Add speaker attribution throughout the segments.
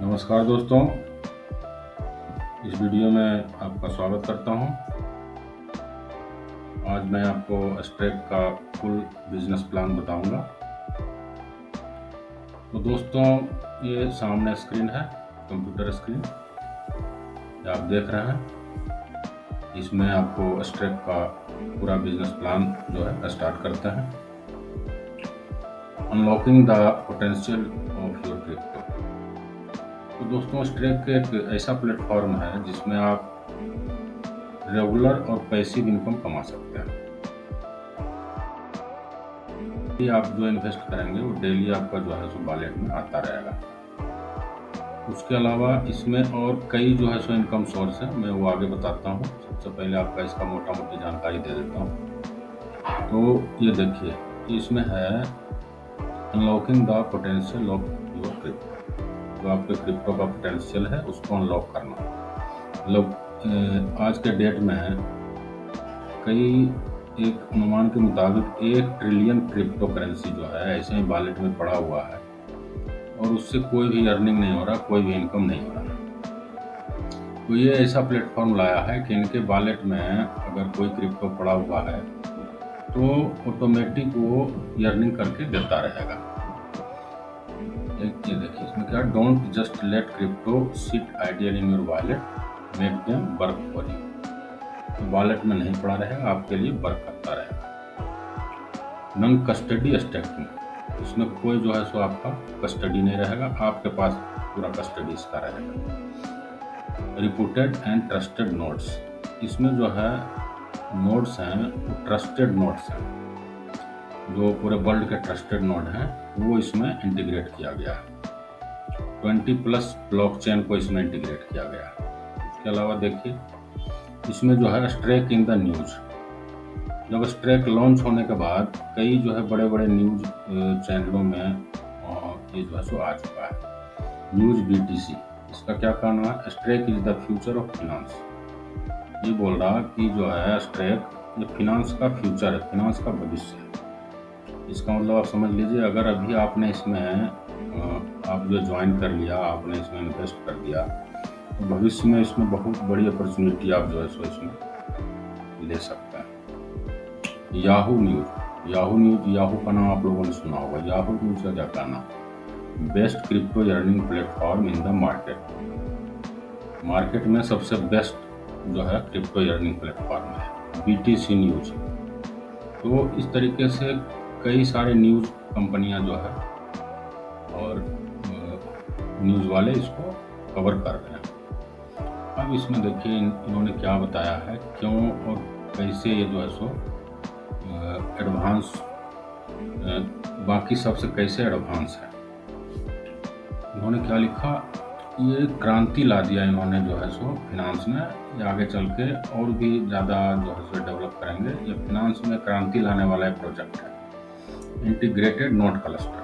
Speaker 1: नमस्कार दोस्तों, इस वीडियो में आपका स्वागत करता हूं। आज मैं आपको स्ट्रेक का फुल बिजनेस प्लान बताऊंगा। तो दोस्तों, ये सामने स्क्रीन है, कंप्यूटर स्क्रीन ये आप देख रहे हैं। इसमें आपको स्ट्रेक का पूरा बिजनेस प्लान जो है स्टार्ट करते हैं। Unlocking the potential of your crypto. तो दोस्तों, स्ट्रेक एक ऐसा प्लेटफॉर्म है जिसमें आप रेगुलर और पैसिव इनकम कमा सकते हैं। आप जो इन्वेस्ट करेंगे वो डेली आपका जो है सो वॉलेट में आता रहेगा। उसके अलावा इसमें और कई जो है सो इनकम सोर्स है, मैं वो आगे बताता हूँ। सबसे पहले आपका इसका मोटा मोटी जानकारी दे देता हूँ। तो ये देखिए, इसमें है unlocking the potential of your crypto. जो आपके क्रिप्टो का पोटेंशियल है उसको अनलॉक करना। मतलब आज के डेट में कई एक अनुमान के मुताबिक 1 ट्रिलियन क्रिप्टो करेंसी जो है ऐसे ही वॉलेट में पड़ा हुआ है और उससे कोई भी अर्निंग नहीं हो रहा, कोई भी इनकम नहीं हो रहा। तो ये ऐसा प्लेटफॉर्म लाया है कि इनके वॉलेट में अगर कोई क्रिप्टो पड़ा हुआ है तो ऑटोमेटिक वो अर्निंग करके देता रहेगा। ये देखिए, इसमें क्या, don't just let crypto sit idle in your wallet, make them work for you. Wallet में नहीं पड़ा रहेगा, आपके लिए वर्क करता रहेगा। नॉन कस्टडी स्टेकिंग, इसमें कोई जो है सो आपका कस्टडी नहीं रहेगा, आपके पास पूरा कस्टडी इसका रहेगा। रिपोर्टेड एंड ट्रस्टेड नोड्स, इसमें जो है नोड्स हैं वो ट्रस्टेड नोड्स हैं, जो पूरे वर्ल्ड के ट्रस्टेड नोड हैं वो इसमें इंटीग्रेट किया गया है। 20+ ब्लॉकचेन को इसमें इंटीग्रेट किया गया है। इसके अलावा देखिए, इसमें जो है स्ट्रेक इन द न्यूज। जब स्ट्रेक लॉन्च होने के बाद कई जो है बड़े बड़े न्यूज चैनलों में ये जो है सो आ चुका है। न्यूज BTC, इसका क्या कहना है, Stake is the future of finance. ये बोल रहा कि जो है स्ट्रेक ये फिनांस का फ्यूचर है, फिनांस का भविष्य है। इसका मतलब आप समझ लीजिए, अगर अभी आपने इसमें आप जो ज्वाइन कर लिया, आपने इसमें इन्वेस्ट कर दिया, तो भविष्य में इसमें बहुत बड़ी अपॉर्चुनिटी आप जो है सो इसमें ले सकते हैं। याहू न्यूज, याहू का नाम आप लोगों ने सुना होगा। याहू न्यूज का क्या कहना, best crypto earning platform in the market. Market में सबसे बेस्ट जो है क्रिप्टो अर्निंग प्लेटफॉर्म है BTC न्यूज। तो इस तरीके से कई सारे न्यूज कंपनियां जो है और न्यूज वाले इसको कवर कर रहे हैं। अब इसमें देखिए इन्होंने क्या बताया है, क्यों और कैसे ये जो है सो एडवांस बाकी सबसे कैसे एडवांस है। इन्होंने क्या लिखा, ये क्रांति ला दिया इन्होंने जो है सो फिनांस में। ये आगे चल के और भी ज़्यादा जो है सो डेवलप करेंगे। ये फिनांस में क्रांति लाने वाला एक प्रोजेक्ट है। इंटीग्रेटेड नोड क्लस्टर,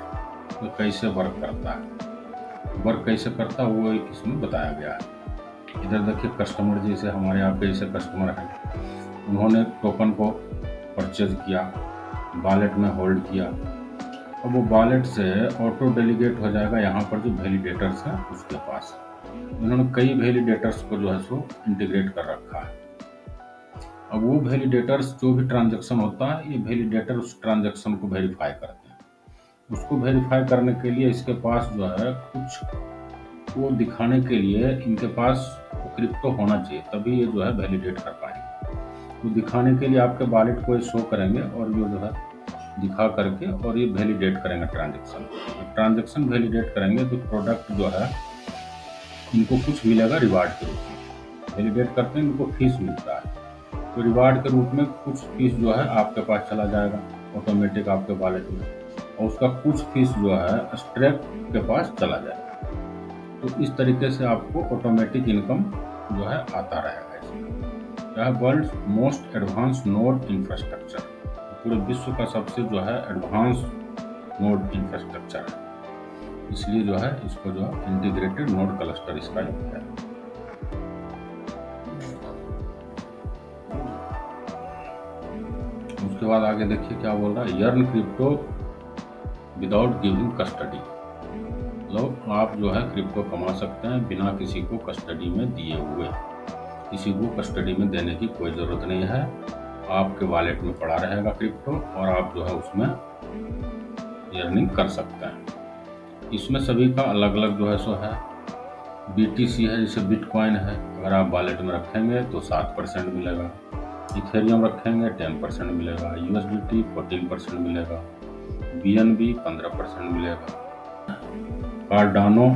Speaker 1: तो कैसे वर्क करता है, वर्क कैसे करता है वो इसमें बताया गया है। इधर देखिए, कस्टमर जैसे हमारे आपके जैसे कस्टमर हैं, उन्होंने टोकन को परचेज किया, वॉलेट में होल्ड किया। अब वो वॉलेट से ऑटो डेलीगेट हो जाएगा यहाँ पर जो वैलिडेटर्स हैं उसके पास। उन्होंने कई वैलिडेटर्स को जो है सो इंटीग्रेट कर रखा है। अब वो वैलिडेटर्स जो भी ट्रांजैक्शन होता है, ये वैलिडेटर उस ट्रांजैक्शन को वेरीफाई करते हैं। उसको वेरीफाई करने के लिए इसके पास जो है कुछ वो दिखाने के लिए इनके पास क्रिप्टो होना चाहिए, तभी ये जो है वैलिडेट कर पाएंगे। तो दिखाने के लिए आपके वॉलेट को ये शो करेंगे और ये जो है दिखा करके और ये वैलिडेट करेंगे ट्रांजैक्शन वैलिडेट करेंगे तो प्रोडक्ट जो है इनको कुछ मिलेगा रिवार्ड के रूप में। वैलिडेट करते हैं, इनको फीस मिलता है, तो रिवार्ड के रूप में कुछ फीस जो है आपके पास चला जाएगा ऑटोमेटिक आपके वॉलेट में, और उसका कुछ फीस जो है स्ट्रेक के पास चला जाएगा। तो इस तरीके से आपको ऑटोमेटिक इनकम जो है आता रहेगा। इसमें यह world most advance node infrastructure, पूरे विश्व का सबसे जो है एडवांस नोड इंफ्रास्ट्रक्चर है, इसलिए जो है इसको जो है इंटीग्रेटेड नोड क्लस्टर इसका है। उसके बाद आगे देखिए क्या बोल रहा है, earn crypto without giving custody. मतलब आप जो है क्रिप्टो कमा सकते हैं बिना किसी को कस्टडी में दिए हुए। किसी को कस्टडी में देने की कोई ज़रूरत नहीं है, आपके वॉलेट में पड़ा रहेगा क्रिप्टो और आप जो है उसमें अर्निंग कर सकते हैं। इसमें सभी का अलग अलग जो है सो है। BTC है, जैसे बिटकॉइन है, अगर आप वॉलेट में रखेंगे तो 7% मिलेगा। इथेरियम रखेंगे 10% मिलेगा। USDT 14% मिलेगा। BNB 15% मिलेगा। Cardano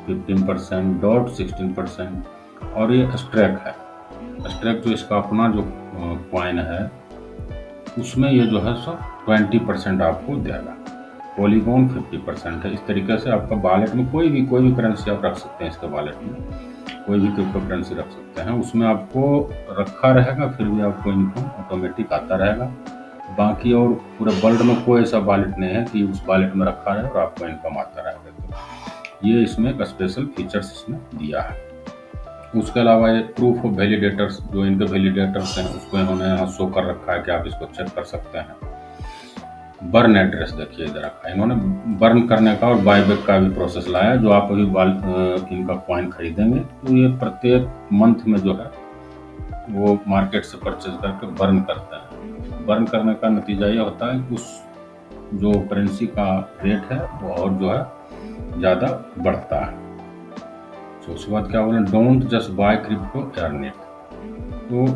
Speaker 1: 15%, dot 16%। और ये स्ट्रैक है। स्ट्रैक जो इसका अपना जो कॉइन है उसमें ये जो है सो 20% आपको देगा। पॉलीगॉन 50% है। इस तरीके से आपका वॉलेट में कोई भी करेंसी आप रख सकते हैं। इसके वॉलेट में कोई भी क्रिप्टो करेंसी रख सकते हैं, उसमें आपको रखा रहेगा, फिर भी आपको इनकम ऑटोमेटिक आता रहेगा। बाकी और पूरे वर्ल्ड में कोई ऐसा वॉलेट नहीं है कि उस वॉलेट में रखा रहे और आपको इनकम आता रहेगा। तो ये इसमें एक स्पेशल फीचर्स इसमें दिया है। उसके अलावा ये प्रूफ ऑफ वैलिडेटर्स, जो इनके वैलिडेटर्स हैं उसको इन्होंने यहाँ शो कर रखा है कि आप इसको चेक कर सकते हैं। बर्न एड्रेस देखिए इधर रखा है इन्होंने। बर्न करने का और बायबैक का भी प्रोसेस लाया। जो आप अभी इनका कॉइन खरीदेंगे तो ये प्रत्येक मंथ में जो है वो मार्केट से परचेज करके बर्न करते हैं। बर्न करने का नतीजा ये होता है कि उस जो करेंसी का रेट है वो और जो है ज़्यादा बढ़ता है। तो उसके बाद क्या बोले, don't just by crypto, earn it. तो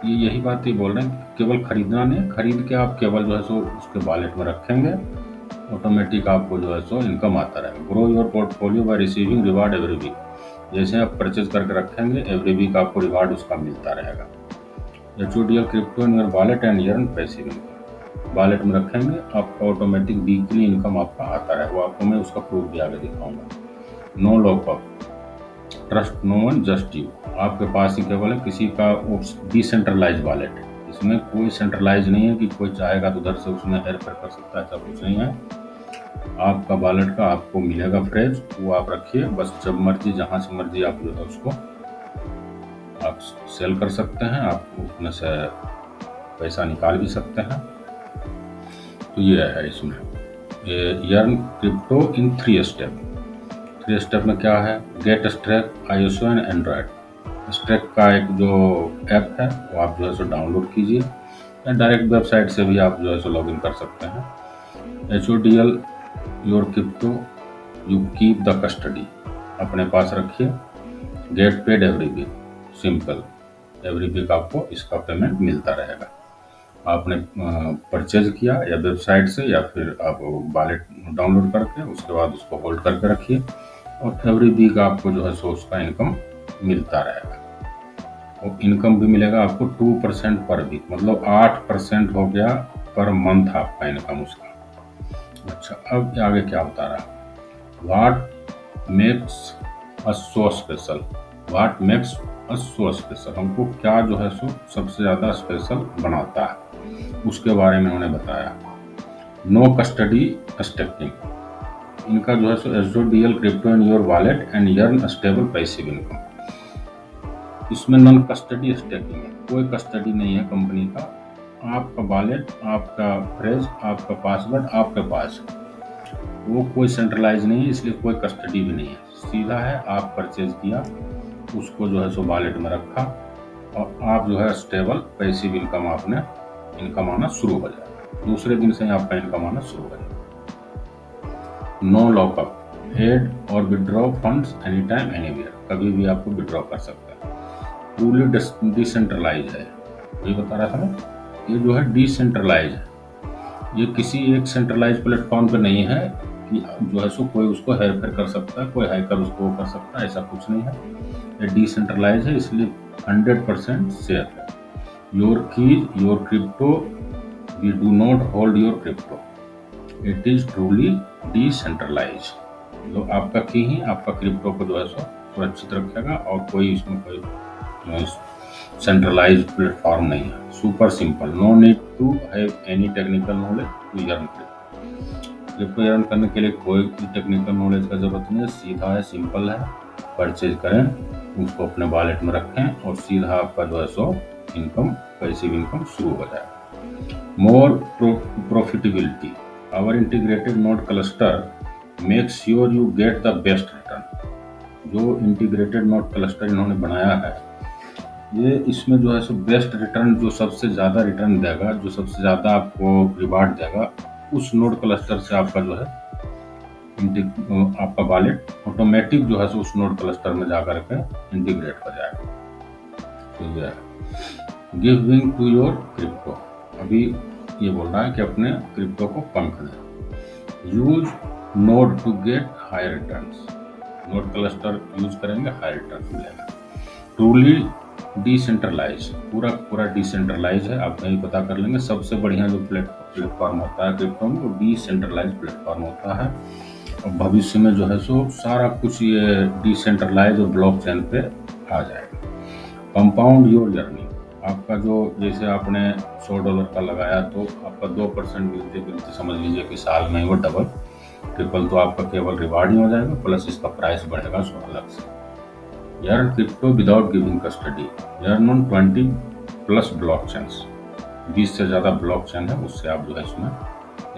Speaker 1: ये यही बात ही बोल रहे हैं कि केवल खरीदना नहीं, खरीद के आप केवल जो है सो उसके वॉलेट में रखेंगे, ऑटोमेटिक आपको जो है सो इनकम आता रहेगा। Grow your portfolio by receiving reward every week. जैसे आप परचेज करके रखेंगे एवरी वीक आपको रिवार्ड उसका मिलता रहेगा। HODL crypto in your wallet and earn passive income. Wallet में रखेंगे आपका ऑटोमेटिक वीकली इनकम आपका आता रहेगा। वो आपको मैं उसका प्रूफ भी आगे दिखाऊंगा। No lockup, trust no one, just you. आपके पास ही केवल है किसी का डिसेंट्रलाइज वॉलेट है। इसमें कोई सेंट्रलाइज नहीं है कि कोई चाहेगा तो उधर से उसमें हेर फेर कर सकता है, ऐसा कुछ नहीं है। आपका वॉलेट का आपको मिलेगा फ्रेज, वो आप रखिए, बस जब मर्जी जहाँ से मर्जी आप जो है उसको आप सेल कर सकते हैं, आप उसमें से पैसा निकाल भी सकते हैं। तो ये है इसमें ये अर्न क्रिप्टो इन 3 स्टेप। 3 स्टेप में क्या है, गेट स्ट्रैक, iOS एंड एंड्रॉयड। स्ट्रैक का एक जो ऐप है वो आप जो है सो डाउनलोड कीजिए या डायरेक्ट वेबसाइट से भी आप जो है सो लॉगिन कर सकते हैं। HODL your crypto you keep the custody, अपने पास रखिए। Get paid every week, simple, every week आपको इसका पेमेंट मिलता रहेगा। आपने परचेज किया या वेबसाइट से या फिर आप वॉलेट डाउनलोड करके उसके बाद उसको होल्ड करके रखिए और एवरी वीक आपको जो है सो उसका इनकम मिलता रहेगा। और इनकम भी मिलेगा आपको 2% पर वीक, मतलब 8% हो गया पर मंथ आपका इनकम उसका। अच्छा, अब आगे क्या बता रहा, what makes us so special. What makes us so special, हमको क्या जो है सो सबसे ज़्यादा स्पेशल बनाता है उसके बारे में उन्होंने बताया। नो कस्टडी स्टेकिंग, इनका जो है सो HODL crypto in your wallet and earn stable passive income. इसमें नॉन कस्टडी स्टेकिंग है, कोई कस्टडी नहीं है कंपनी का। आपका वॉलेट, आपका फ्रेज, आपका पासवर्ड आपके पास है, वो कोई सेंट्रलाइज नहीं है, इसलिए कोई कस्टडी भी नहीं है। सीधा है, आप परचेज किया, उसको जो है सो वॉलेट में रखा और आप जो है स्टेबल पैसिव इनकम आपने इनकम आना शुरू हो जाएगा। दूसरे दिन से ही आपका इनकम आना शुरू हो जाएगा। नो लॉकअप, एड और withdraw funds any time anywhere, कभी भी आपको विड्रॉ कर सकते हैं। ट्रूली डिसेंट्रलाइज है, ये बता रहा था ना, ये जो है डिसेंट्रलाइज है, ये किसी एक सेंट्रलाइज प्लेटफॉर्म पे नहीं है कि जो है सो कोई उसको हेर फेर कर सकता है, कोई हैकर उसको कर सकता है, ऐसा कुछ नहीं है। ये डिसेंट्रलाइज है, इसलिए 100% सेफ है। Your keys your crypto, we do not hold your crypto, it is truly decentralise. जो आपका की ही आपका क्रिप्टो को जो है सो सुरक्षित रखेगा और कोई इसमें कोई सेंट्रलाइज प्लेटफॉर्म नहीं है। Super simple, no need to have any technical knowledge to earn crypto. Crypto earn करने के लिए कोई टेक्निकल नॉलेज का जरूरत नहीं है, सीधा है, सिंपल है। परचेज करें, उसको अपने वॉलेट में रखें और सीधा आपका जो है सो इनकम, पैसिव इनकम शुरू हो जाएगा। More profitability, our integrated node cluster make sure you get the best return. जो इंटीग्रेटेड नोड क्लस्टर इन्होंने बनाया है, ये इसमें जो है सो बेस्ट रिटर्न, जो सबसे ज़्यादा रिटर्न देगा, जो सबसे ज़्यादा आपको रिवार्ड देगा, उस नोड क्लस्टर से आपका जो है आपका वॉलेट ऑटोमेटिक जो है सो उस नोड क्लस्टर में जाकर के इंटीग्रेट हो जाएगा। तो ये है गिविंग टू योर क्रिप्टो। अभी ये बोल रहा है कि अपने क्रिप्टो को पंख दें। Use node to get high returns. Node cluster use करेंगे, हाई रिटर्न मिलेगा। ट्रूली डिसेंट्रलाइज, पूरा पूरा डिसेंट्रलाइज है, आप कहीं पता कर लेंगे। सबसे बढ़िया जो प्लेटफॉर्म होता है क्रिप्टो में, वो डिसेंट्रलाइज प्लेटफॉर्म होता है। और भविष्य में जो है सो सारा कुछ ये डिसेंट्रलाइज और ब्लॉकचेन पे आ जाएगा। Compound your journey. आपका जो, जैसे आपने $100 का लगाया तो आपका 2% मिलते मिलते समझ लीजिए कि साल में वो डबल ट्रिपल तो आपका केवल रिवार्ड ही हो जाएगा, प्लस इसका प्राइस बढ़ेगा उसको अलग से। Earn crypto without giving custody. Earn on 20+ blockchains. 20 से ज़्यादा ब्लॉकचेन है, उससे आप जो है इसमें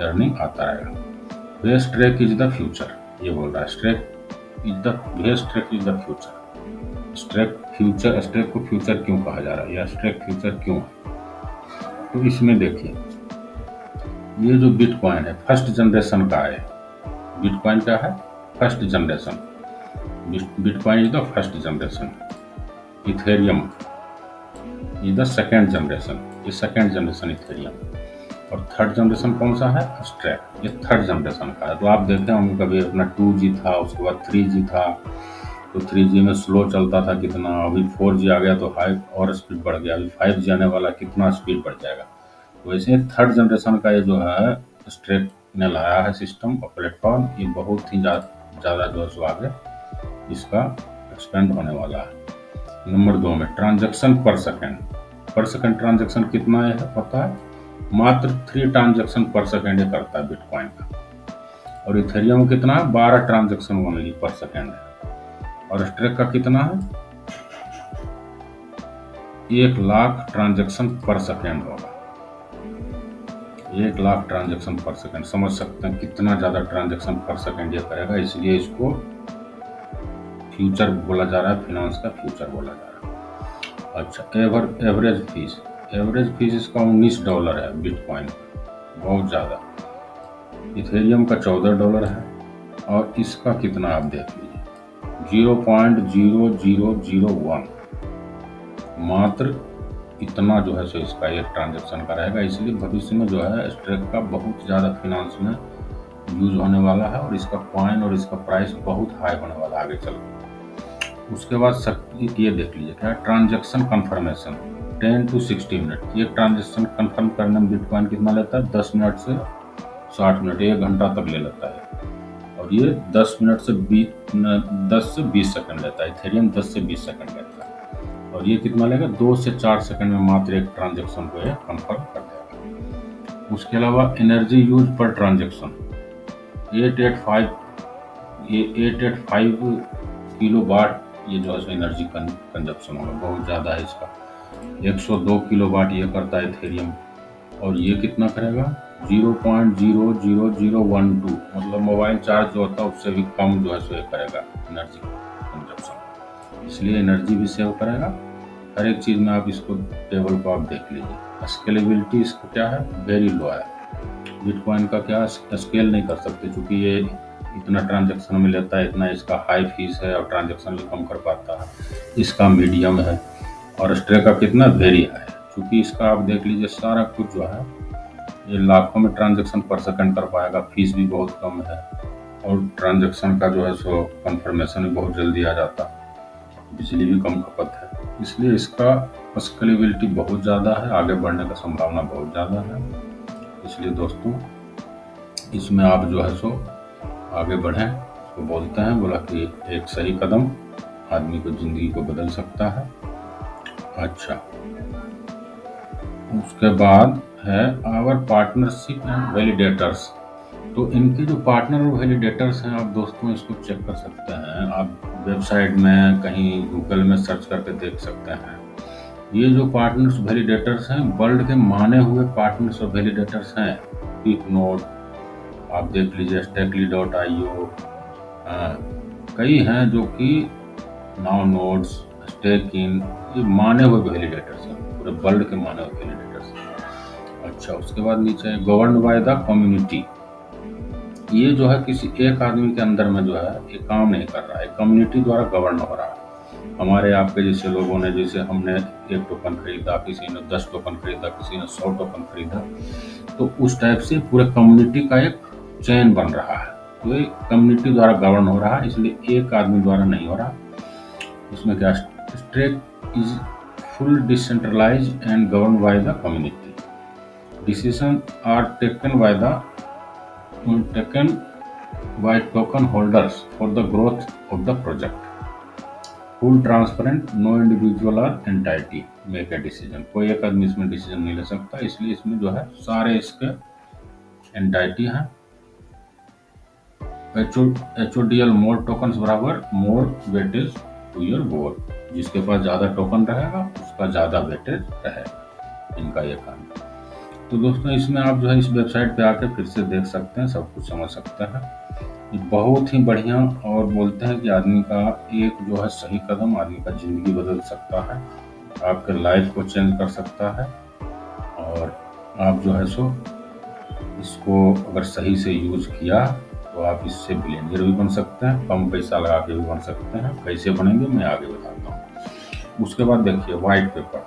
Speaker 1: अर्निंग आता रहेगा। Best track is the future. ये बोल रहा है Stake is the best track is the future. Stake को फ्यूचर क्यों कहा जा रहा है, या स्ट्रेक फ्यूचर क्यों है? तो इसमें देखिए, ये जो बिटकॉइन है फर्स्ट जनरेशन का है। बिटकॉइन क्या है? First generation. Bitcoin is the first generation. Ethereum is the second generation. ये सेकेंड जनरेशन इथेरियम। और थर्ड जनरेशन कौन सा है? स्ट्रैक। ये थर्ड जनरेशन का है। तो आप देखे होंगे कभी अपना 2G था, उसके बाद 3G था, तो 3G में स्लो चलता था कितना, अभी 4G आ गया तो हाई और स्पीड बढ़ गया, अभी 5G आने वाला, कितना स्पीड बढ़ जाएगा। तो वैसे थर्ड जनरेशन का ये जो है स्ट्रैक ने लाया है सिस्टम और प्लेटफॉर्म, ये बहुत ही ज़्यादा जो है आगे इसका एक्सपेंड होने वाला है। नंबर 2 में ट्रांजैक्शन पर सेकंड ट्रांजैक्शन कितना है पता है? मात्र 3 ट्रांजैक्शन पर सेकंड ये करता है बिटकॉइन का। और इथेरियम कितना है? 12 ट्रांजैक्शन ओनली पर सेकंड है। और स्ट्रेक का कितना है? 1 लाख ट्रांजैक्शन पर सेकंड होगा। 1 लाख ट्रांजैक्शन पर सेकंड, समझ सकते हैं कितना ज़्यादा ट्रांजैक्शन पर सेकंड ये करेगा। इसलिए इसको फ्यूचर बोला जा रहा है, फिनांस का फ्यूचर बोला जा रहा है। अच्छा, एवरेज फीस इसका $19 है बिटकॉइन का, बहुत ज़्यादा। इथेरियम का $14 है। और इसका कितना आप देख लीजिए, 0.0001, मात्र इतना जो है सो इसका एक ट्रांजेक्शन का रहेगा। इसलिए भविष्य में जो है स्ट्रेक का बहुत ज़्यादा फिनांस में यूज होने वाला है, और इसका कॉइन और इसका प्राइस बहुत हाई होने वाला है आगे चल। उसके बाद ये देख लीजिए क्या, ट्रांजैक्शन कंफर्मेशन 10 to 60 मिनट। ये ट्रांजैक्शन कंफर्म करने में बिटकॉइन कितना लेता है? 10 मिनट से 60 मिनट, 1 घंटा तक ले लेता है। और ये 10 से 20 सेकंड लेता है। इथेरियम 10 से 20 सेकंड लेता है। और ये कितना लेगा? 2 से 4 सेकंड में मात्र एक ट्रांजैक्शन को ये कंफर्म कर देगा। उसके अलावा एनर्जी यूज पर ट्रांजैक्शन 885 किलो वाट ये जो है एनर्जी कंजप्शन होगा, बहुत ज़्यादा है इसका। 102 किलो वाट ये करता है इथेरियम। और ये कितना करेगा? 0.00012, मतलब मोबाइल चार्ज जो होता है उससे भी कम जो है सो ये करेगा एनर्जी कंजप्शन। इसलिए एनर्जी भी सेव करेगा। हर एक चीज़ में आप इसको टेबल को आप देख लीजिए। स्केलेबिलिटी इसका क्या है? वेरी लो है। बिटकॉइन का क्या स्केल नहीं कर सकते, क्योंकि ये इतना ट्रांजैक्शन में लेता है, इतना इसका हाई फीस है, और ट्रांजैक्शन भी कम कर पाता है। इसका मीडियम है। और स्ट्रेक का कितना? वेरी हाई है। क्योंकि इसका आप देख लीजिए सारा कुछ जो है ये लाखों में ट्रांजैक्शन पर सेकंड कर पाएगा, फीस भी बहुत कम है, और ट्रांजैक्शन का जो है सो कंफर्मेशन भी बहुत जल्दी आ जाता है, बिजली भी कम खपत है। इसलिए इसका स्केलेबिलिटी बहुत ज़्यादा है, आगे बढ़ने का संभावना बहुत ज़्यादा है। इसलिए दोस्तों इसमें आप जो है सो आगे बढ़ें। उसको बोलते हैं, बोला कि एक सही कदम आदमी को ज़िंदगी को बदल सकता है। अच्छा, उसके बाद है आवर पार्टनरशिप एंड वैलिडेटर्स। तो इनके जो पार्टनर और वैलिडेटर्स हैं, आप दोस्तों इसको चेक कर सकते हैं। आप वेबसाइट में कहीं गूगल में सर्च करके देख सकते हैं। ये जो पार्टनर्स वैलिडेटर्स हैं, वर्ल्ड के माने हुए पार्टनर्स और वैलिडेटर्स हैं। पीक नोड, आप देख लीजिए Stakely.io, कई हैं जो कि नाउ नोड्स, स्टेकिन, ये माने हुए वैलिडेटर्स हैं, पूरे वर्ल्ड के माने हुए वैलिडेटर्स हैं। अच्छा, उसके बाद नीचे गवर्न्ड बाय द कम्युनिटी, ये जो है किसी एक आदमी के अंदर में जो है ये काम नहीं कर रहा है, कम्युनिटी द्वारा गवर्न हो रहा है। हमारे आपके जैसे लोगों ने, जैसे हमने 1 टोकन खरीदा, किसी ने 10 टोकन खरीदा, किसी ने 100 टोकन खरीदा, तो उस टाइप से पूरे कम्युनिटी का एक चेन बन रहा है। तो ये कम्युनिटी द्वारा गवर्न हो रहा है, इसलिए एक आदमी द्वारा नहीं हो रहा। इसमें क्या, Stake is full decentralise and govern by the community, decision are taken by token holders for the growth of the project. Full transparent, no individual or entity make a decision. कोई एक आदमी इसमें डिसीजन नहीं ले सकता, इसलिए इसमें जो है सारे इसके एंटाइटी हैं। HODL मोर टोकन्स बराबर more weightage to your goal, जिसके पास ज़्यादा टोकन रहेगा उसका ज़्यादा वेटेज रहेगा, इनका ये काम है। तो दोस्तों इसमें आप जो है इस वेबसाइट पे आके फिर से देख सकते हैं, सब कुछ समझ सकते हैं। ये बहुत ही बढ़िया, और बोलते हैं कि आदमी का एक जो है सही कदम आदमी का ज़िंदगी बदल सकता है, आपके लाइफ को चेंज कर सकता है। और आप जो है सो इसको अगर सही से यूज़ किया तो आप इससे बिलियनियर भी बन सकते हैं, कम पैसा लगा के भी बन सकते हैं। कैसे बनेंगे मैं आगे बताता हूँ। उसके बाद देखिए व्हाइट पेपर,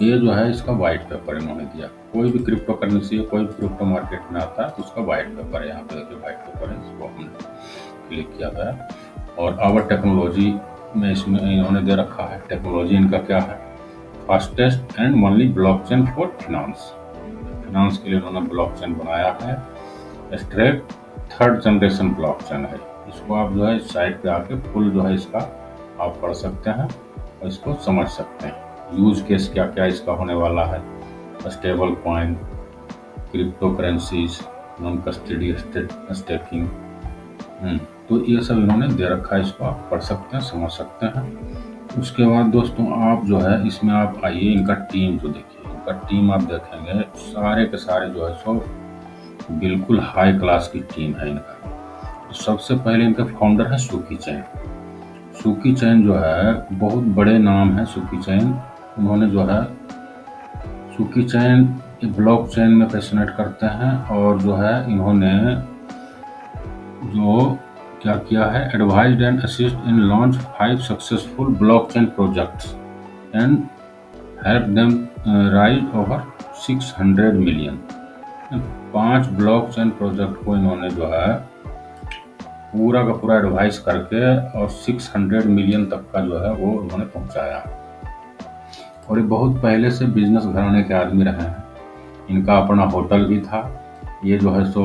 Speaker 1: ये जो है इसका व्हाइट पेपर इन्होंने दिया। कोई भी क्रिप्टो करेंसी, कोई भी क्रिप्टो मार्केट में आता है तो उसका व्हाइट पेपर है। यहाँ पे देखिए व्हाइट पेपर है, इसको हमने क्लिक किया गया। और आवर टेक्नोलॉजी में इसमें इन्होंने दे रखा है। टेक्नोलॉजी इनका क्या है, fastest and only blockchain for finance, finance के लिए इन्होंने ब्लॉकचेन बनाया है। स्ट्रेट 3rd जनरेशन ब्लॉकचेन है। इसको आप जो है साइट पे आके फुल जो है इसका आप पढ़ सकते हैं और इसको समझ सकते हैं। यूज केस क्या क्या इसका होने वाला है, stable coin, crypto currencies, non custody staking, तो ये सब इन्होंने दे रखा है, इसको आप पढ़ सकते हैं, समझ सकते हैं। उसके बाद दोस्तों आप जो है इसमें आप आइए, इनका टीम जो देखिए, इनका टीम आप देखेंगे सारे के सारे जो है सो बिल्कुल हाई क्लास की टीम है इनका। तो सबसे पहले इनके फाउंडर है सुकी चैन। सुकी चैन जो है बहुत बड़े नाम है सुकी चैन। उन्होंने जो है सुकी चैन ब्लॉकचेन में फैसिनेट करते हैं, और जो है इन्होंने जो क्या किया है, advised and assist in launch 5 successful blockchain projects and help them rise over 600 million. 5 blockchain project को इन्होंने जो है पूरा का पूरा एडवाइस करके और 600 मिलियन तक का जो है वो उन्होंने पहुंचाया। और ये बहुत पहले से बिजनेस घराने के आदमी रहे हैं। इनका अपना होटल भी था। ये जो है सो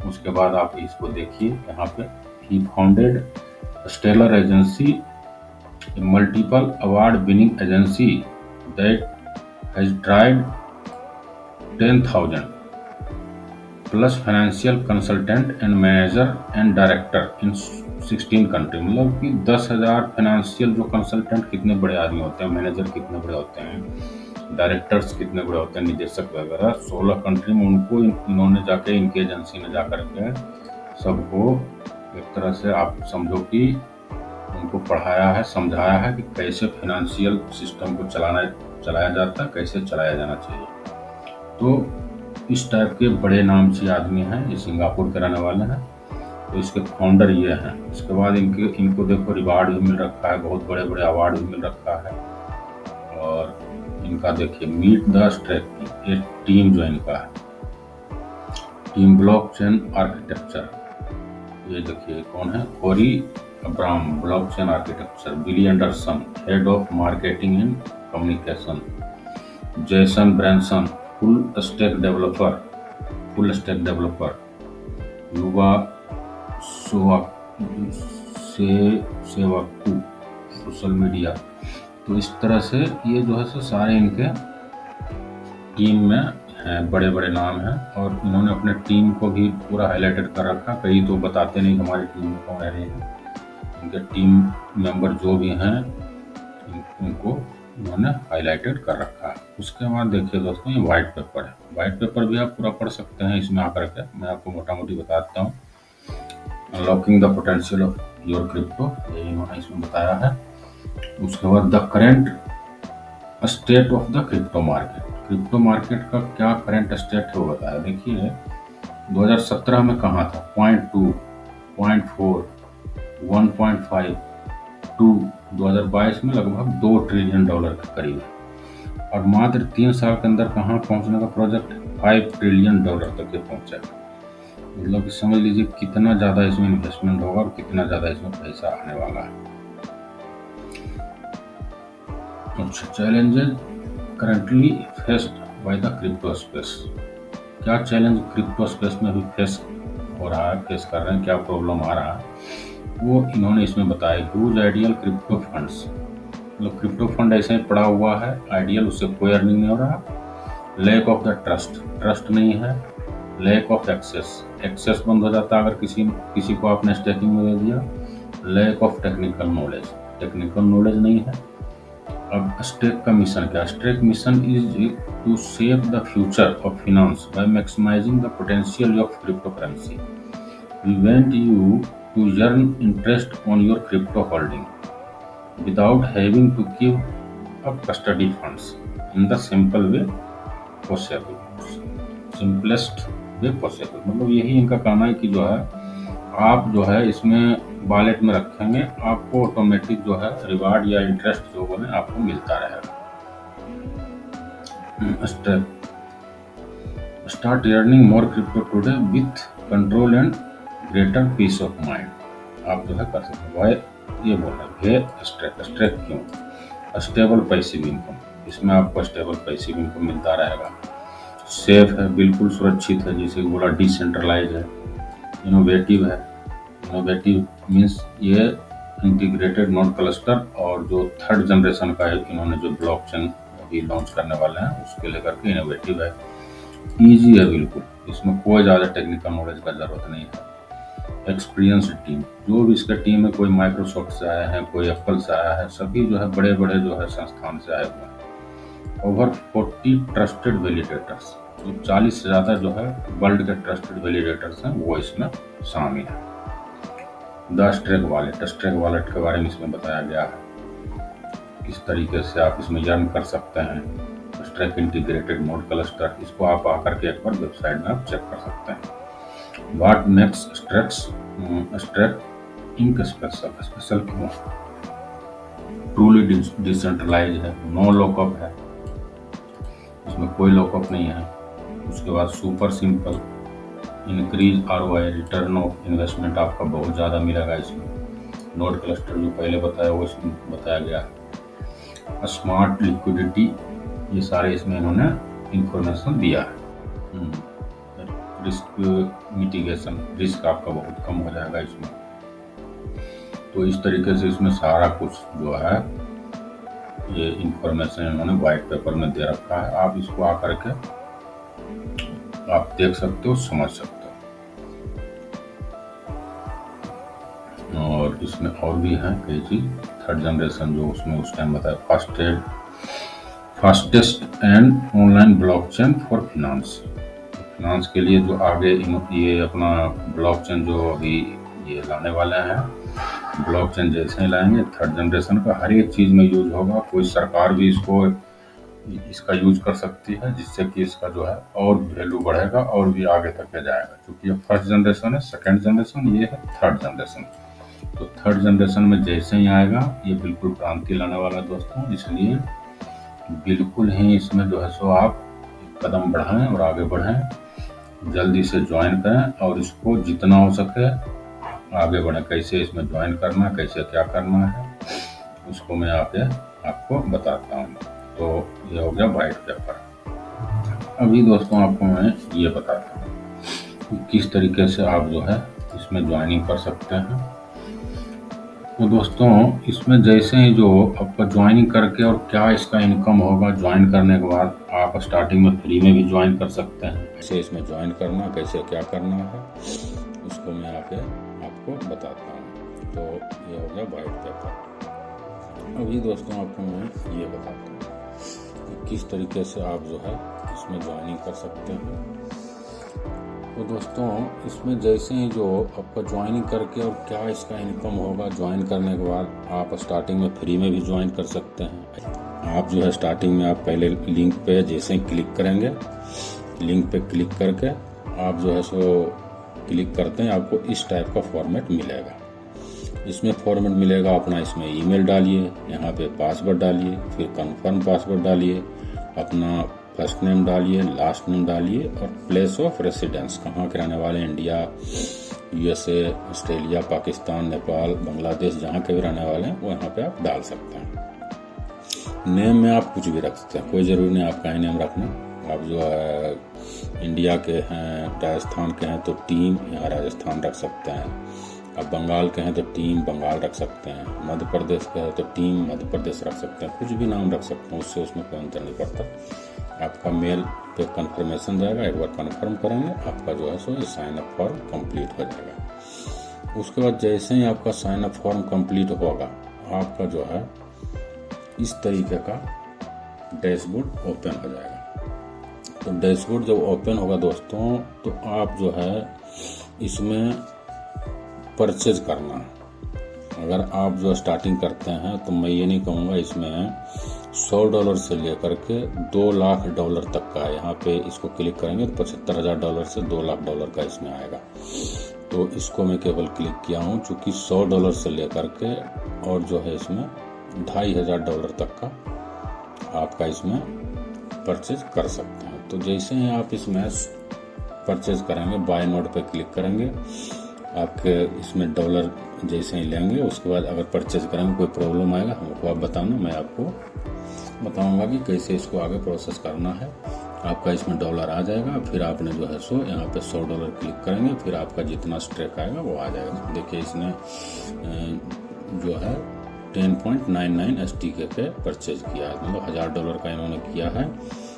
Speaker 1: उसके बाद आप इसको देखिए यहाँ पे, he founded stellar agency, multiple award winning agency that has tried 10,000 plus financial consultant and manager and director in 16 country. मतलब कि 10,000 फाइनेंशियल जो कंसल्टेंट कितने बड़े आदमी होते हैं, मैनेजर कितने बड़े होते हैं, डायरेक्टर्स कितने बड़े होते हैं, निदेशक वगैरह 16 कंट्री में उनको इन्होंने जाके, इनकी एजेंसी ने जा करके सबको एक तरह से आप समझो कि उनको पढ़ाया है, समझाया है कि कैसे फाइनेंशियल सिस्टम को चलाया जाता है, कैसे चलाया जाना चाहिए। तो इस टाइप के बड़े नामची आदमी हैं, ये सिंगापुर के रहने वाले हैं। तो इसके फाउंडर ये हैं। इसके बाद इनको देखो रिवार्ड भी मिल रखा है, बहुत बड़े बड़े अवार्ड भी मिल रखा है। और इनका देखिए मीट द स्ट्रेक, ये टीम जो इनका है, टीम ब्लॉकचेन आर्किटेक्चर, ये देखिए कौन है, Corey Abram blockchain architecture, Billy Anderson head of marketing and communication, Jason Branson full stack developer, युवा सेवाकू सोशल मीडिया। तो इस तरह से ये जो है सो सारे इनके टीम में हैं, बड़े बड़े नाम हैं। और इन्होंने अपने टीम को भी पूरा हाईलाइटेड कर रखा। कई तो बताते नहीं कि हमारी टीम में कौन रह रहे हैं। इनके टीम मेंबर जो भी हैं उनको उन्होंने हाईलाइटेड कर रखा है। उसके बाद देखिए दोस्तों, ये व्हाइट पेपर है। व्हाइट पेपर भी आप पूरा पढ़ सकते हैं इसमें आकर के। मैं आपको मोटा मोटी बता देता हूँ। Unlocking the potential of your crypto, यही इन्होंने इसमें बताया है। उसके बाद the current state of the crypto market, crypto market का क्या करंट स्टेट है वो बताया। देखिए 2017 में कहाँ था, 0.2, 0.4, 1.5, 2, 2022 में लगभग $2 ट्रिलियन के करीब है। और मात्र 3 साल के अंदर कहाँ पहुंचने का प्रोजेक्ट, $5 ट्रिलियन तक ये पहुंचा। मतलब कि समझ लीजिए कितना ज़्यादा इसमें इन्वेस्टमेंट होगा और कितना ज़्यादा इसमें पैसा आने वाला है। अच्छा, challenges currently faced by the crypto space, क्या चैलेंज क्रिप्टो स्पेस में भी फेस हो रहा है, फेस कर रहे हैं, क्या प्रॉब्लम आ रहा है, वो इन्होंने इसमें बताया। ह्यूज आइडियल क्रिप्टो फंड्स, मतलब क्रिप्टो फंड ऐसे ही पड़ा हुआ है आइडियल, उससे कोई अर्निंग नहीं हो रहा। Lack of the trust, trust नहीं है। लैक ऑफ एक्सेस, एक्सेस बंद हो जाता है अगर किसी को आपने स्टेकिंग में दे दिया। Lack of technical knowledge, technical knowledge नहीं है। अब स्टेक का मिशन क्या, Stake mission is to save the future of finance by maximising the potential of crypto currency. We want you to earn interest on your crypto holding without having to give up custody funds in the simple way possible, simplest way possible। मतलब यही इनका कहना है कि जो है आप जो है इसमें वॉलेट में रखेंगे, आपको ऑटोमेटिक जो है रिवार्ड या इंटरेस्ट जो बोले आपको मिलता रहेगा। Start earning more crypto today with control and greater peace of mind, आप जो है कर सकते हैं। वह ये बोल रहे हैं स्ट्रेक, स्ट्रेक क्यों, स्टेबल पैसिव इनकम, इसमें आपको स्टेबल पैसिव इनकम मिलता रहेगा। सेफ है, बिल्कुल सुरक्षित है, जैसे बोला डिसेंट्रलाइज है। इनोवेटिव है, इनोवेटिव मीन्स ये इंटीग्रेटेड नोड क्लस्टर और जो 3rd जनरेशन का है इन्होंने जो ब्लॉकचेन अभी लॉन्च करने वाले हैं उसके लेकर के इनोवेटिव है। ईजी है बिल्कुल, इसमें कोई ज़्यादा टेक्निकल नॉलेज का ज़रूरत नहीं है। एक्सपीरियंस टीम, जो भी इसका टीम है, कोई माइक्रोसॉफ्ट से आया है, कोई एप्पल से आया है, सभी जो है बड़े बड़े जो है संस्थान से आए हुए हैं। ओवर 40 ट्रस्टेड वैलिडेटर्स, जो 40 से ज़्यादा जो है वर्ल्ड के ट्रस्टेड वैलिडेटर्स हैं वो इसमें शामिल है। The Stake wallet, Stake wallet के बारे में इसमें बताया गया है किस तरीके से आप इसमें अर्न कर सकते हैं। स्ट्रेक इंटीग्रेटेड नोड क्लस्टर, इसको आप आकर के एक बार वेबसाइट में आप चेक कर सकते हैं। What makes Stake Inc special, special क्यों, ट्रूली डिसेंट्रलाइज है, नो लॉकअप है, इसमें कोई लॉकअप नहीं है। उसके बाद super simple, increase ROI, return of investment आपका बहुत ज़्यादा मिलेगा इसमें। नोड क्लस्टर जो पहले बताया वो इसमें बताया गया है। स्मार्ट लिक्विडिटी, ये सारे इसमें इन्होंने इंफॉर्मेशन दिया है। रिस्क मिटिगेशन, रिस्क आपका बहुत कम हो जाएगा इसमें। तो इस तरीके से इसमें सारा कुछ जो है ये इंफॉर्मेशन इन्होंने व्हाइट पेपर में दे रखा है। आप इसको आकर के आप देख सकते हो, समझ सकते हो। और इसमें और भी है कई चीज। 3rd जनरेशन जो उसमें उस टाइम बताया, fastest and online blockchain for finance, finance के लिए जो आगे ये अपना ब्लॉकचेन जो अभी ये लाने वाले हैं, ब्लॉकचेन जैसे ही लाएंगे 3rd जनरेशन का हर एक चीज़ में यूज होगा। कोई सरकार भी इसका यूज कर सकती है, जिससे कि इसका जो है और वैल्यू बढ़ेगा और भी आगे तक ले जाएगा। क्योंकि ये 1st जनरेशन है, 2nd जनरेशन, ये है 3rd जनरेशन। तो 3rd जनरेशन में जैसे ही आएगा ये बिल्कुल क्रांति लाने वाला दोस्तों। इसलिए बिल्कुल ही इसमें जो है सो आप कदम बढ़ाएं और आगे बढ़ें, जल्दी से ज्वाइन करें और इसको जितना हो सके आगे बढ़ें। कैसे इसमें ज्वाइन करना है, कैसे क्या करना है, उसको मैं आगे आपको बताता हूँ। तो ये हो गया व्हाइट पेपर। अभी दोस्तों आपको मैं ये बताता हूँ कि किस तरीके से आप जो है इसमें ज्वाइनिंग कर सकते हैं। तो दोस्तों इसमें जैसे ही जो आपका ज्वाइनिंग करके और क्या इसका इनकम होगा, ज्वाइन करने के बाद आप स्टार्टिंग में फ्री में भी ज्वाइन कर सकते हैं। कैसे इसमें ज्वाइन करना, कैसे क्या करना है, उसको मैं आके आपको बताता हूँ। तो ये हो गया व्हाइट पेपर। अभी दोस्तों आपको मैं ये बताता हूँ कि किस तरीके से आप जो है इसमें ज्वाइनिंग कर सकते हैं। तो दोस्तों इसमें जैसे ही जो आपका ज्वाइनिंग करके और क्या इसका इनकम होगा, ज्वाइन करने के बाद आप स्टार्टिंग में फ्री में भी ज्वाइन कर सकते हैं। आप जो है स्टार्टिंग में आप पहले लिंक पे जैसे ही क्लिक करेंगे, लिंक पे क्लिक करके आप जो है सो क्लिक करते हैं, आपको इस टाइप का फॉर्मेट मिलेगा। इसमें फॉर्मेट मिलेगा, अपना इसमें ईमेल डालिए, यहाँ पे पासवर्ड डालिए, फिर कंफर्म पासवर्ड डालिए, अपना फर्स्ट नेम डालिए, लास्ट नेम डालिए और प्लेस ऑफ रेसिडेंस, कहाँ के रहने वाले, India, USA, Australia, Pakistan, Nepal, Bangladesh, जहाँ के भी रहने वाले हैं वो यहाँ पे आप डाल सकते हैं। नेम में आप कुछ भी रख सकते हैं, कोई ज़रूरी नहीं आपका ही नेम रखना। आप जो है इंडिया के हैं, राजस्थान के हैं तो टीम यहाँ राजस्थान रख सकते हैं, अब बंगाल के हैं तो टीम बंगाल रख सकते हैं, मध्य प्रदेश के हैं तो टीम मध्य प्रदेश रख सकते हैं, कुछ भी नाम रख सकते हैं, उससे उसमें कोई अंतर नहीं पड़ता। आपका मेल पे कंफर्मेशन जाएगा, एक बार कंफर्म करेंगे आपका जो है सो ये साइन अप फॉर्म कंप्लीट हो जाएगा। उसके बाद जैसे ही आपका साइन अप फॉर्म कंप्लीट होगा, आपका जो है इस तरीके का डैशबोर्ड ओपन हो जाएगा। तो डैशबोर्ड जब ओपन होगा दोस्तों, तो आप जो है इसमें परचेज करना। अगर आप जो स्टार्टिंग करते हैं तो मैं ये नहीं कहूँगा, इसमें $100 से लेकर के $2,00,000 तक का है। यहाँ पे इसको क्लिक करेंगे तो $75,000 से $2,00,000 का इसमें आएगा। तो इसको मैं केवल क्लिक किया हूँ, चूँकि $100 से लेकर के और जो है इसमें $2,500 तक का आपका इसमें परचेज कर सकते हैं। तो जैसे ही आप इसमें परचेज करेंगे, बाय नोट पे क्लिक करेंगे, आपके इसमें डॉलर जैसे ही लेंगे, उसके बाद अगर परचेज करेंगे कोई प्रॉब्लम आएगा हमको आप बताना, मैं आपको बताऊंगा कि कैसे इसको आगे प्रोसेस करना है। आपका इसमें डॉलर आ जाएगा, फिर आपने जो है सो यहाँ पे $100 क्लिक करेंगे, फिर आपका जितना स्ट्रेक आएगा वो आ जाएगा। देखिए इसने जो है 10.99 STK पे परचेज किया है, मतलब $1,000 का इन्होंने किया है,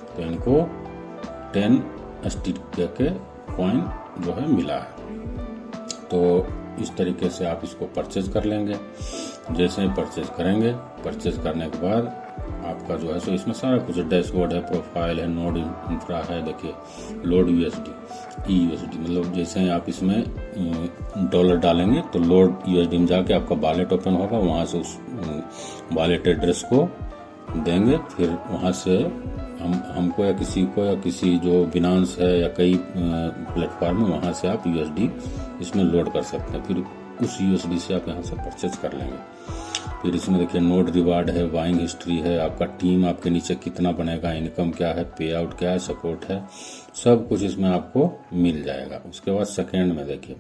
Speaker 1: तो इनको 10 STK के कॉइन जो है मिला है। तो इस तरीके से आप इसको परचेज कर लेंगे। जैसे ही परचेज करेंगे, परचेज करने के बाद आपका जो है सो इसमें सारा कुछ डैशबोर्ड है, प्रोफाइल है, नोड इंफ्रा है, देखिए लोड USD, EUSD, मतलब जैसे ही आप इसमें डॉलर डालेंगे तो लोड USD में जाके आपका वॉलेट ओपन होगा, वहाँ से उस वॉलेट एड्रेस को देंगे, फिर वहाँ से हमको या किसी जो बिनांस है या कई प्लेटफॉर्म है, वहाँ से आप USD इसमें लोड कर सकते हैं, फिर उस USD से आप यहाँ से परचेज कर लेंगे। फिर इसमें देखिए नोड रिवार्ड है, बाइंग हिस्ट्री है, आपका टीम आपके नीचे कितना बनेगा, इनकम क्या है, पे आउट क्या है, सपोर्ट है, सब कुछ इसमें आपको मिल जाएगा। उसके बाद सेकेंड में देखिए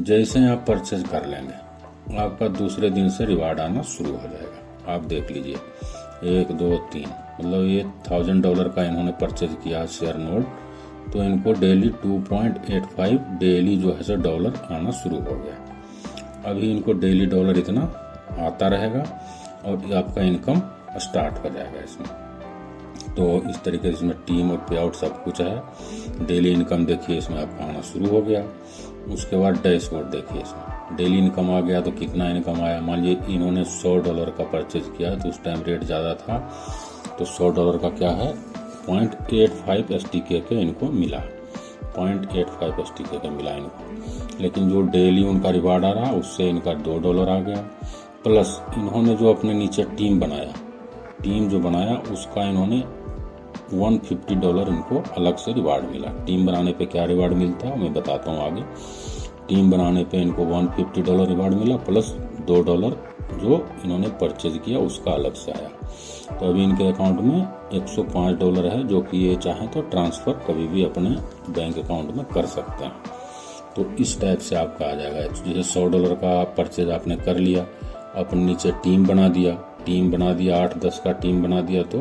Speaker 1: जैसे आप परचेज कर लेंगे, आपका दूसरे दिन से रिवार्ड आना शुरू हो जाएगा। आप देख लीजिए 1 2 3, मतलब ये $1,000 का इन्होंने परचेज किया शेयर नोड, तो इनको डेली 2.85 डेली जो है सो डॉलर आना शुरू हो गया। अभी इनको डेली डॉलर इतना आता रहेगा और आपका इनकम स्टार्ट हो जाएगा इसमें। तो इस तरीके से इसमें टीम और पे आउट सब कुछ है। डेली इनकम देखिए इसमें आपका आना शुरू हो गया। उसके बाद डैशबोर्ड देखिए, इसमें डेली इनकम आ गया, तो कितना इनकम आया। मान लीजिए इन्होंने $100 का परचेज किया, तो उस टाइम रेट ज़्यादा था, तो $100 का क्या है 0.85 STK के इनको मिला, 0.85 STK के मिला इनको। लेकिन जो डेली उनका रिवार्ड आ रहा उससे इनका $2 आ गया, प्लस इन्होंने जो अपने नीचे टीम जो बनाया उसका इन्होंने $150 इनको अलग से रिवार्ड मिला। टीम बनाने पे क्या रिवार्ड मिलता है मैं बताता हूँ आगे। टीम बनाने पे इनको $150 रिवार्ड मिला, प्लस $2 जो इन्होंने परचेज किया उसका अलग से आया। तो अभी इनके अकाउंट में $105 है, जो कि ये चाहें तो ट्रांसफ़र कभी भी अपने बैंक अकाउंट में कर सकते हैं। तो इस टाइप से आपका आ जाएगा। जैसे $100 का परचेज आपने कर लिया, अपने नीचे टीम बना दिया 8-10 का टीम बना दिया, तो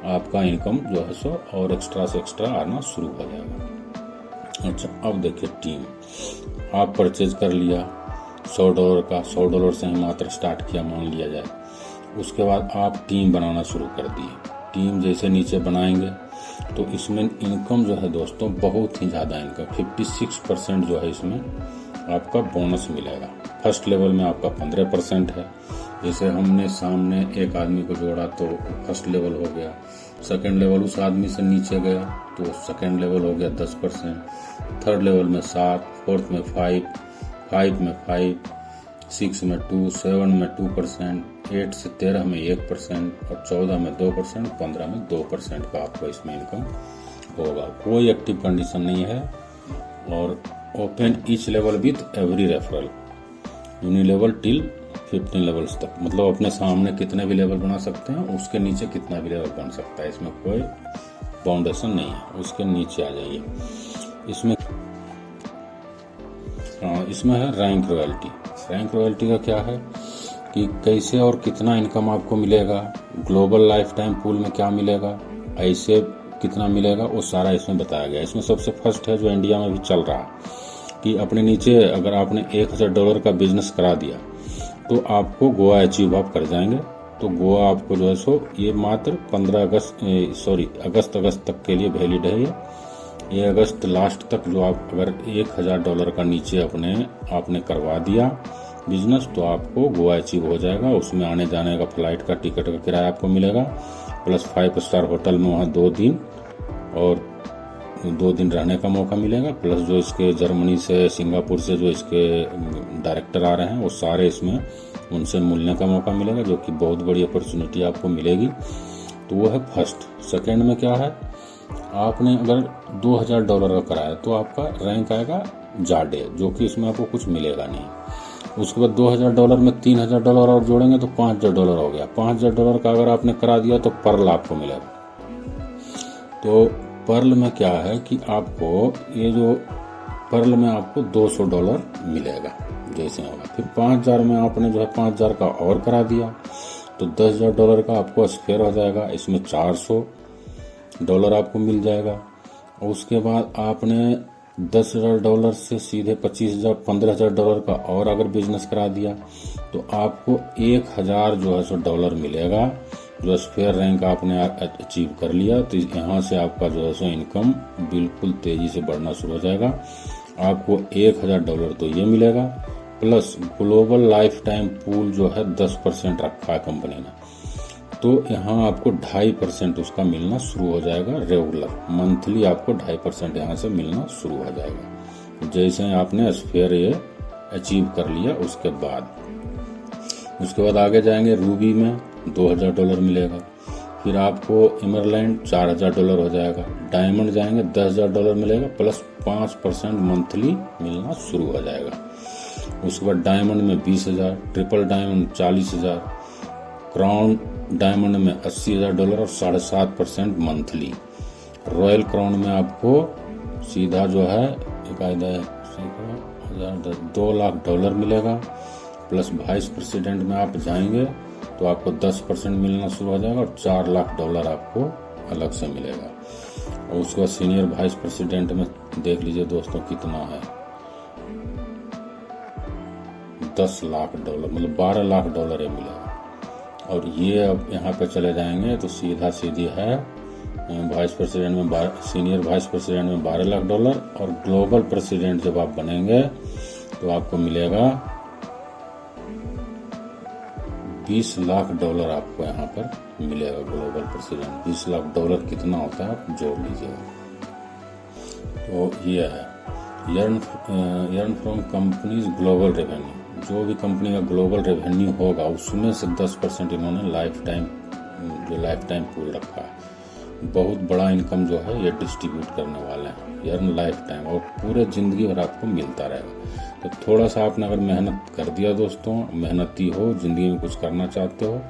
Speaker 1: आपका इनकम जो है सो और एक्स्ट्रा से एक्स्ट्रा आना शुरू हो जाएगा। अच्छा, अब देखिए टीम आप परचेज कर लिया $100 का, $100 से ही मात्र स्टार्ट किया मान लिया जाए। उसके बाद आप टीम बनाना शुरू कर दिए। टीम जैसे नीचे बनाएंगे तो इसमें इनकम जो है दोस्तों बहुत ही ज़्यादा इनकम 56% जो है इसमें आपका बोनस मिलेगा। फर्स्ट लेवल में आपका 15% है। जैसे हमने सामने एक आदमी को जोड़ा तो फर्स्ट लेवल हो गया, सेकंड लेवल उस आदमी से नीचे गया तो सेकंड लेवल हो गया 10%, थर्ड लेवल में 7, फोर्थ में 5, 5 में 5, 6 में 2, 7 में 2%, 8 से 13 में 1% और 14 में 2%, 15 में 2% का आपको इसमें इनकम होगा। कोई एक्टिव कंडीशन नहीं है। और open each level with every referral, unilevel till 15 levels तक, मतलब अपने सामने कितने भी लेवल बना सकते हैं, उसके नीचे कितना भी लेवल बन सकता है, इसमें कोई बाउंडेशन नहीं है। उसके नीचे आ जाइए, इसमें है रैंक रॉयल्टी। रैंक रॉयल्टी का क्या है कि कैसे और कितना इनकम आपको मिलेगा, ग्लोबल लाइफ टाइम पूल में क्या मिलेगा, ऐसे कितना मिलेगा, वो सारा इसमें बताया गया। इसमें सबसे फर्स्ट है जो इंडिया में भी चल रहा है कि अपने नीचे अगर आपने $1000 का बिजनेस करा दिया तो आपको गोवा अचीव आप कर जाएंगे। तो गोवा आपको जो है सो ये मात्र अगस्त तक के लिए वैलिड है। ये अगस्त लास्ट तक जो आप अगर $1000 का नीचे आपने करवा दिया बिजनेस तो आपको गोवा अचीव हो जाएगा। उसमें आने जाने का फ्लाइट का टिकट का किराया आपको मिलेगा, प्लस 5 स्टार होटल में वहाँ 2 दिन और 2 दिन रहने का मौका मिलेगा, प्लस जो इसके जर्मनी से सिंगापुर से जो इसके डायरेक्टर आ रहे हैं वो सारे इसमें उनसे मिलने का मौका मिलेगा, जो कि बहुत बड़ी अपॉर्चुनिटी आपको मिलेगी। तो वो है फर्स्ट। सेकेंड में क्या है, आपने अगर $2000 का कराया तो आपका रैंक आएगा जाडे, जो कि इसमें आपको कुछ मिलेगा नहीं। उसके बाद $2000 में $3000 और जोड़ेंगे तो $5000 हो गया। $5000 का अगर आपने करा दिया तो पर्ल आपको मिलेगा। तो पर्ल में क्या है कि आपको ये जो पर्ल में आपको $200 मिलेगा जैसे होगा। फिर 5000 में आपने जो है 5000 का और करा दिया तो $10,000 का आपको स्फेयर हो जाएगा। इसमें $400 आपको मिल जाएगा। और उसके बाद आपने $10,000 से सीधे $15,000 का और अगर बिजनेस करा दिया तो आपको $1,000 जो है सो डॉलर मिलेगा। जो स्फेयर रैंक आपने अचीव कर लिया तो यहाँ से आपका जो है सो इनकम बिल्कुल तेजी से बढ़ना शुरू हो जाएगा। आपको $1,000 तो ये मिलेगा, plus global life time pool जो है 10% रखा है कंपनी ने, तो यहाँ आपको 2.5% उसका मिलना शुरू हो जाएगा। रेगुलर मंथली आपको 2.5% यहाँ से मिलना शुरू हो जाएगा जैसे आपने स्फेयर ये अचीव कर लिया। उसके बाद आगे जाएंगे, रूबी में $2,000 मिलेगा। फिर आपको इमरलैंड $4,000 हो जाएगा। डायमंड जाएंगे $10,000 मिलेगा, प्लस 5% मंथली मिलना शुरू हो जाएगा। उसके बाद डायमंड में 20,000, ट्रिपल डायमंड 40,000, क्राउन डायमंड में $80,000 और 7.5% मंथली। रॉयल क्राउन में आपको सीधा जो है $2,00,000 मिलेगा, प्लस वाइस प्रेसिडेंट में आप जाएंगे तो आपको 10% मिलना शुरू हो जाएगा और $4,00,000 आपको अलग से मिलेगा। और उसके बाद सीनियर वाइस प्रेसिडेंट में देख लीजिए दोस्तों कितना है, $10,00,000 मतलब $12,00,000 ये मिलेगा। और ये अब यहाँ पे चले जाएंगे तो सीधी है वाइस प्रेसिडेंट में सीनियर वाइस प्रेसिडेंट में $12,00,000 और ग्लोबल प्रेसिडेंट जब आप बनेंगे तो आपको मिलेगा $20,00,000 आपको यहाँ पर मिलेगा। ग्लोबल प्रेसिडेंट $20,00,000 कितना होता है आप जोड़ लीजिएगा। तो ये है earn from companies global revenue. जो भी कंपनी का ग्लोबल रेवेन्यू होगा उसमें से 10% इन्होंने लाइफ टाइम पूल रखा है। बहुत बड़ा इनकम जो है ये डिस्ट्रीब्यूट करने वाले हैं अर्न लाइफ टाइम, और पूरे जिंदगी भर आपको मिलता रहेगा। तो थोड़ा सा आपने अगर मेहनत कर दिया दोस्तों, मेहनती हो, जिंदगी में कुछ करना चाहते हो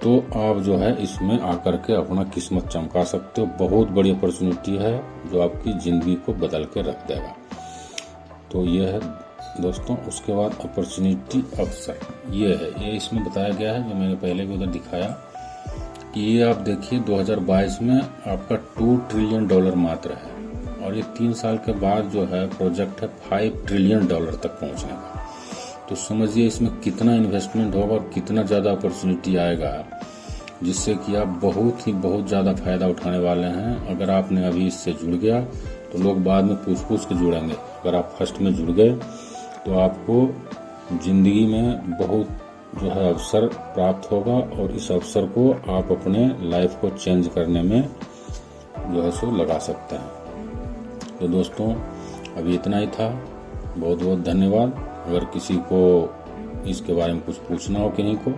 Speaker 1: तो आप जो है इसमें आकर के अपना किस्मत चमका सकते हो। बहुत बड़ी अपॉर्चुनिटी है जो आपकी जिंदगी को बदल के रख देगा। तो ये है दोस्तों। उसके बाद अपॉर्चुनिटी अवसर ये है, ये इसमें बताया गया है जो मैंने पहले भी उधर दिखाया कि ये आप देखिए 2022 में आपका $2 ट्रिलियन मात्र है, और ये 3 साल के बाद जो है प्रोजेक्ट है $5 ट्रिलियन तक पहुंचने का। तो समझिए इसमें कितना इन्वेस्टमेंट होगा और कितना ज़्यादा अपॉर्चुनिटी आएगा, जिससे कि आप बहुत ज़्यादा फायदा उठाने वाले हैं। अगर आपने अभी इससे जुड़ गया तो लोग बाद में पूछ के जुड़ेंगे। अगर आप फर्स्ट में जुड़ गए तो आपको ज़िंदगी में बहुत जो है अवसर प्राप्त होगा और इस अवसर को आप अपने लाइफ को चेंज करने में जो है सो लगा सकते हैं। तो दोस्तों अभी इतना ही था, बहुत बहुत धन्यवाद। अगर किसी को इसके बारे में कुछ पूछना हो किन्हीं को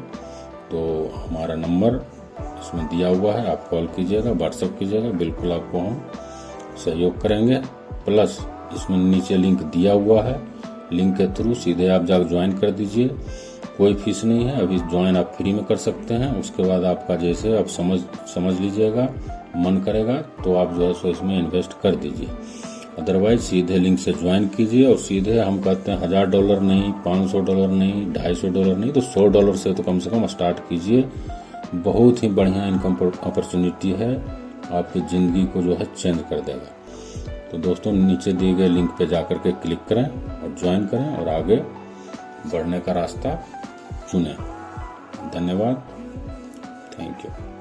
Speaker 1: तो हमारा नंबर इसमें दिया हुआ है, आप कॉल कीजिएगा, व्हाट्सएप कीजिएगा, बिल्कुल आपको हम सहयोग करेंगे। प्लस इसमें नीचे लिंक दिया हुआ है, लिंक के थ्रू सीधे आप जाकर ज्वाइन कर दीजिए, कोई फीस नहीं है। अभी ज्वाइन आप फ्री में कर सकते हैं, उसके बाद आपका जैसे आप समझ लीजिएगा, मन करेगा तो आप जो है सो इसमें इन्वेस्ट कर दीजिए। अदरवाइज सीधे लिंक से ज्वाइन कीजिए और सीधे हम कहते हैं $1000 नहीं, $500 नहीं, $250 नहीं, तो $100 से तो कम स्टार्ट कीजिए। बहुत ही बढ़िया इनकम अपॉर्चुनिटी है, आपकी ज़िंदगी को जो है चेंज कर देगा। तो दोस्तों नीचे दिए गए लिंक पे जाकर के क्लिक करें और ज्वाइन करें और आगे बढ़ने का रास्ता चुनें। धन्यवाद, थैंक यू।